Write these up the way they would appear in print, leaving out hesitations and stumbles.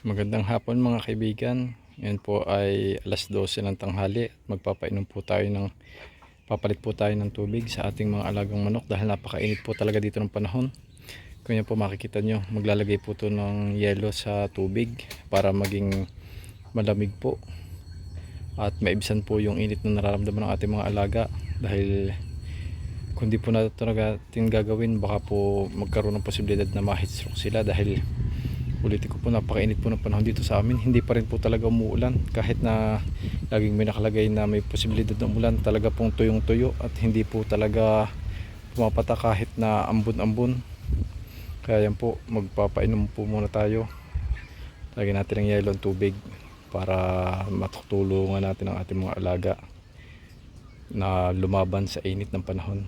Magandang hapon mga kaibigan. Ngayon po ay alas 12 ng tanghali at magpapainom po tayo papalit po tayo ng tubig sa ating mga alagang manok dahil napakainit po talaga dito ng panahon. Kung yan po makikita nyo, maglalagay po to ng yelo sa tubig para maging malamig po at maibsan po yung init na nararamdaman ng ating mga alaga, dahil kung di po natin gagawin baka po magkaroon ng posibilidad na ma-heat stroke sila. Dahil ulitin ko po, napakainit po ng panahon dito sa amin. Hindi pa rin po talaga umuulan kahit na laging may nakalagay na may posibilidad ng umulan. Talaga pong tuyong tuyo at hindi po talaga pumapata kahit na ambon-ambon. Kaya yan po, magpapainom po muna tayo. Lagyan natin ng yelo ang tubig para matutulungan natin ang ating mga alaga na lumaban sa init ng panahon.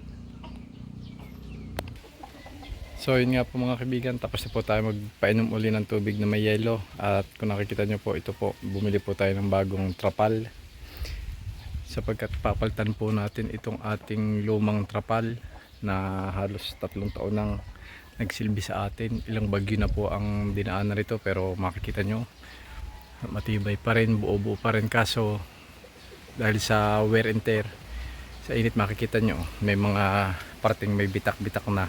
So yun nga po mga kaibigan, tapos na po tayo magpainom uli ng tubig na may yelo. At kung nakikita nyo po, ito po, bumili po tayo ng bagong trapal, sapagkat papalitan po natin itong ating lumang trapal na halos 3 taon nang nagsilbi sa atin. Ilang bagyo na po ang dinaanan rito, pero makikita nyo matibay pa rin, buo-buo pa rin. Kaso dahil sa wear and tear, sa init, makikita nyo may mga parting may bitak-bitak na.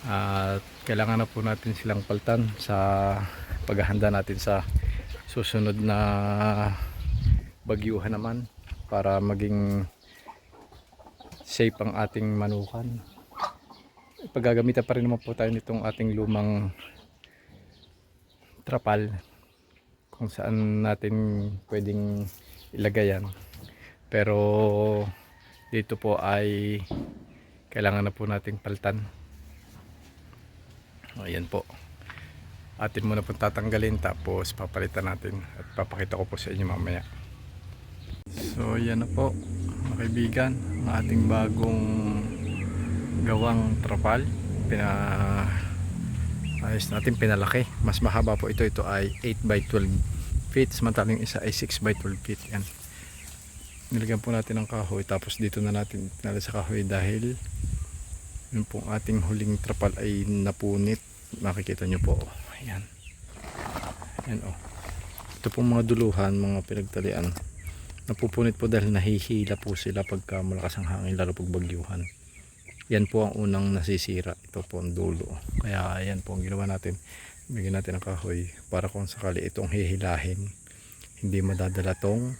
At kailangan na po natin silang paltan sa paghahanda natin sa susunod na bagyuhan naman, para maging safe ang ating manukan. Paggagamitan pa rin naman po tayo nitong ating lumang trapal kung saan natin pwedeng ilagay yan, pero dito po ay kailangan na po nating paltan. Ayan po, atin muna po tatanggalin, tapos papalitan natin at papakita ko po sa inyo mamaya. So yan na po mga kaibigan, ang ating bagong gawang trapal. Ayos natin, pinalaki. Mas mahaba po ito ay 8 by 12 feet, samantalang yung isa ay 6 by 12 feet. Yan, nilagyan po natin ng kahoy, tapos dito na natin tinala sa kahoy dahil yung pong ating huling trapal ay napunit. Makikita nyo po, ayan, ayan oh. Ito pong mga duluhan, mga pinagtalian, napupunit po dahil nahihila po sila pagka malakas ang hangin, lalo pag bagyuhan. Yan po ang unang nasisira, ito po ang dulo. Kaya ayan po ang ginawa natin, bigyan natin ng kahoy para kung sakali itong hihilahin, hindi madadala tong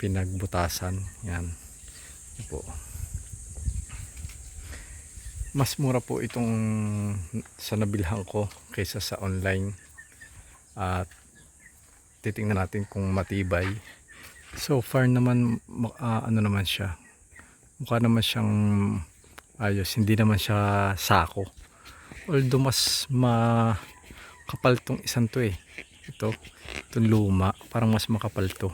pinagbutasan. Yan, yan po. Mas mura po itong sa nabilhan ko kaysa sa online. At titingnan natin kung matibay. So far naman ano naman siya, mukha naman siyang ayos, hindi naman siya sako. Although mas makapal tong isang to itong luma, parang mas makapal to.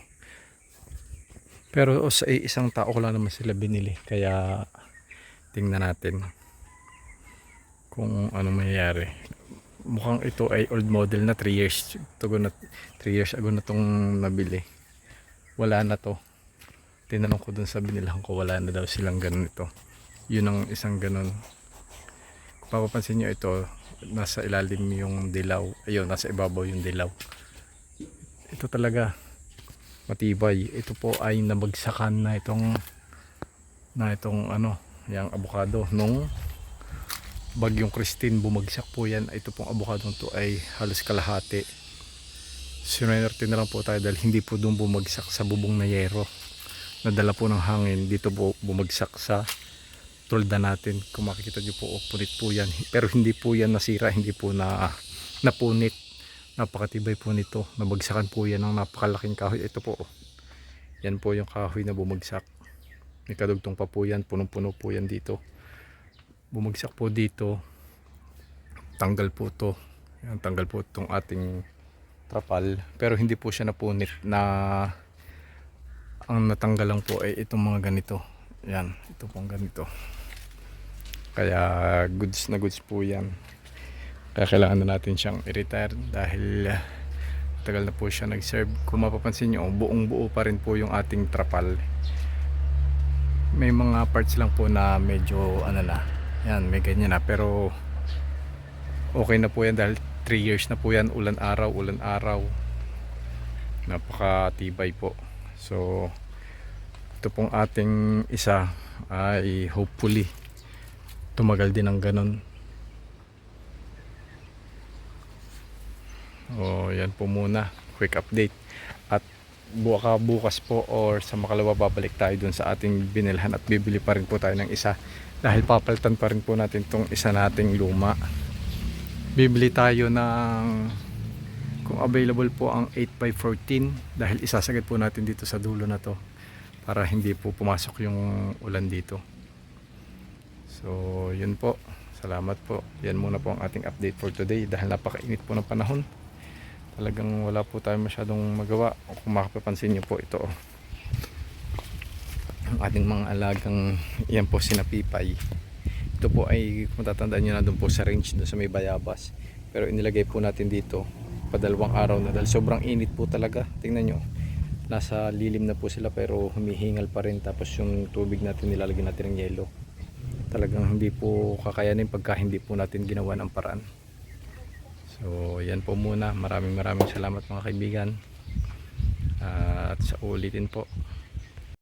Pero sa isang tao ko lang naman sila binili, kaya tingnan natin kung anong mangyayari. Mukhang ito ay old model na, 3 years ago na tong nabili. Wala na to. Tinanong ko dun sa binilahan ko, wala na daw silang ganun ito. Yun ang isang ganun. Kung papapansin nyo, ito nasa ilalim yung dilaw, ayun, nasa ibabaw yung dilaw. Ito talaga matibay. Ito po ay nabagsakan na itong ano, yung avocado nung bagyong Christine. Bumagsak po yan. Ito pong avocado to ay halos kalahati. Sinwerte na lang po tayo dahil hindi po doon bumagsak sa bubong na yero, nadala po ng hangin. Dito po bumagsak sa tulda natin. Kung makikita nyo po, punit po yan, pero hindi po yan nasira, hindi po napunit. Napakatibay po nito. Nabagsakan po yan ng napakalaking kahoy. Ito po, yan po yung kahoy na bumagsak. May kadugtong pa po yan, punong-puno po yan dito. Bumagsak po dito, tanggal po to. Yan, tanggal po itong ating trapal, pero hindi po siya napunit. Ang natanggal lang po ay itong mga ganito. Yan, ito pong ganito. Kaya goods na goods po yan. Kaya kailangan na natin siyang i-retire dahil tagal na po siya nag-serve. Kung mapapansin nyo, buong buo pa rin po yung ating trapal. May mga parts lang po na medyo ano na, yan, may ganyan na, pero okay na po yan dahil 3 years na po yan, ulan araw, napakatibay po. So ito pong ating isa ay hopefully tumagal din ng ganun. O yan po muna, quick update. At bukas po or sa makalawa babalik tayo dun sa ating binilhan at bibili pa rin po tayo ng isa dahil papalitan pa rin po natin tong isa nating luma. Bibili tayo ng, kung available po, ang 8x14 dahil isasagad po natin dito sa dulo na to para hindi po pumasok yung ulan dito. So yun po, salamat po. Yan muna po ang ating update for today dahil napakainit po ng panahon. Talagang wala po tayo masyadong magawa. Kung makapapansin nyo po, ito ang ating mga alagang, yan po sinapipay. Ito po ay, kung tatandaan nyo na, doon po sa range, doon sa may bayabas. Pero inilagay po natin dito padalawang araw na dahil sobrang init po talaga. Tingnan nyo, nasa lilim na po sila pero humihingal pa rin. Tapos yung tubig natin, nilalagyan natin ng yelo. Talagang hindi po kakayanin pagka hindi po natin ginawa ng paraan. So yan po muna, maraming salamat mga kaibigan, at sa ulitin po.